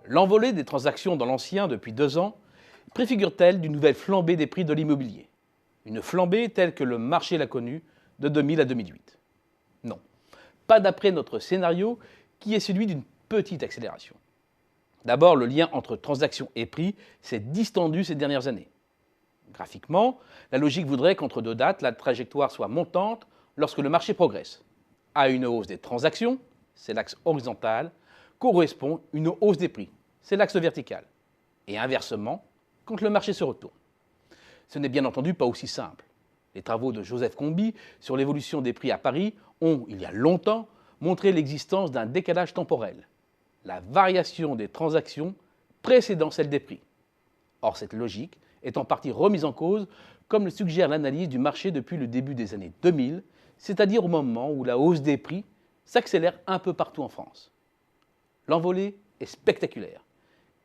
L'envolée des transactions dans l'ancien depuis 2 ans préfigure-t-elle d'une nouvelle flambée des prix de l'immobilier? Une flambée telle que le marché l'a connue de 2000 à 2008? Non, pas d'après notre scénario qui est celui d'une petite accélération. D'abord, le lien entre transactions et prix s'est distendu ces dernières années. Graphiquement, la logique voudrait qu'entre deux dates, la trajectoire soit montante lorsque le marché progresse. À une hausse des transactions, c'est l'axe horizontal, correspond une hausse des prix, c'est l'axe vertical. Et inversement, quand le marché se retourne. Ce n'est bien entendu pas aussi simple. Les travaux de Joseph Combi sur l'évolution des prix à Paris ont, il y a longtemps, montré l'existence d'un décalage temporel, la variation des transactions précédant celle des prix. Or, cette logique est en partie remise en cause, comme le suggère l'analyse du marché depuis le début des années 2000, c'est-à-dire au moment où la hausse des prix s'accélère un peu partout en France. L'envolée est spectaculaire.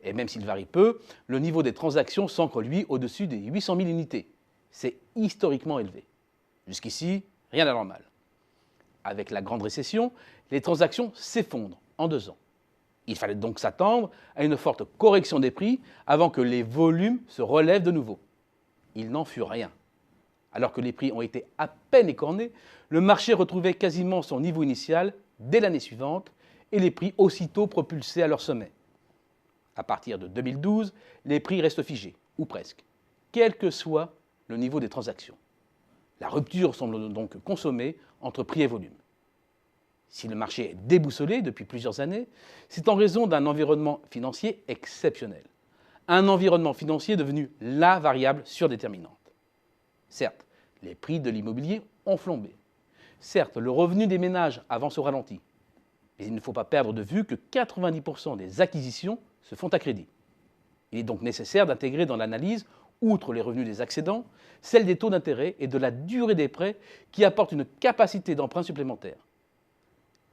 Et même s'il varie peu, le niveau des transactions s'ancre, lui, au-dessus des 800 000 unités. C'est historiquement élevé. Jusqu'ici, rien d'anormal. Avec la grande récession, les transactions s'effondrent en 2 ans. Il fallait donc s'attendre à une forte correction des prix avant que les volumes se relèvent de nouveau. Il n'en fut rien. Alors que les prix ont été à peine écornés, le marché retrouvait quasiment son niveau initial dès l'année suivante et les prix aussitôt propulsés à leur sommet. À partir de 2012, les prix restent figés, ou presque, quel que soit le niveau des transactions. La rupture semble donc consommée entre prix et volume. Si le marché est déboussolé depuis plusieurs années, c'est en raison d'un environnement financier exceptionnel. Un environnement financier devenu la variable surdéterminante. Certes, les prix de l'immobilier ont flambé. Certes, le revenu des ménages avance au ralenti. Mais il ne faut pas perdre de vue que 90% des acquisitions se font à crédit. Il est donc nécessaire d'intégrer dans l'analyse, outre les revenus des accédants, celle des taux d'intérêt et de la durée des prêts qui apportent une capacité d'emprunt supplémentaire.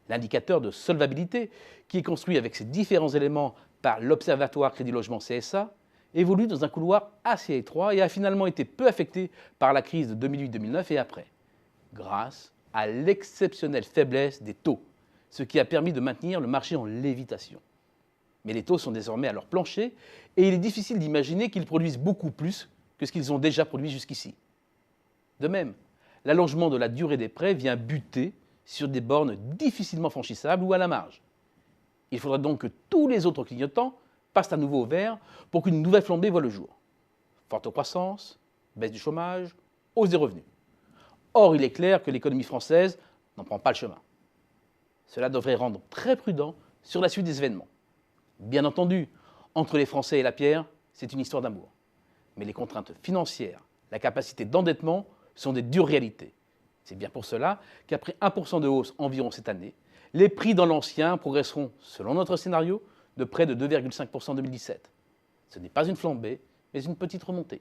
L'indicateur de solvabilité, qui est construit avec ces différents éléments par l'Observatoire Crédit Logement CSA, évolue dans un couloir assez étroit et a finalement été peu affecté par la crise de 2008-2009 et après, grâce à l'exceptionnelle faiblesse des taux, ce qui a permis de maintenir le marché en lévitation. Mais les taux sont désormais à leur plancher et il est difficile d'imaginer qu'ils produisent beaucoup plus que ce qu'ils ont déjà produit jusqu'ici. De même, l'allongement de la durée des prêts vient buter sur des bornes difficilement franchissables ou à la marge. Il faudra donc que tous les autres clignotants passent à nouveau au vert pour qu'une nouvelle flambée voie le jour. Forte croissance, baisse du chômage, hausse des revenus. Or, il est clair que l'économie française n'en prend pas le chemin. Cela devrait rendre très prudent sur la suite des événements. Bien entendu, entre les Français et la pierre, c'est une histoire d'amour. Mais les contraintes financières, la capacité d'endettement sont des dures réalités. C'est bien pour cela qu'après 1% de hausse environ cette année, les prix dans l'ancien progresseront, selon notre scénario, de près de 2,5% en 2017. Ce n'est pas une flambée, mais une petite remontée.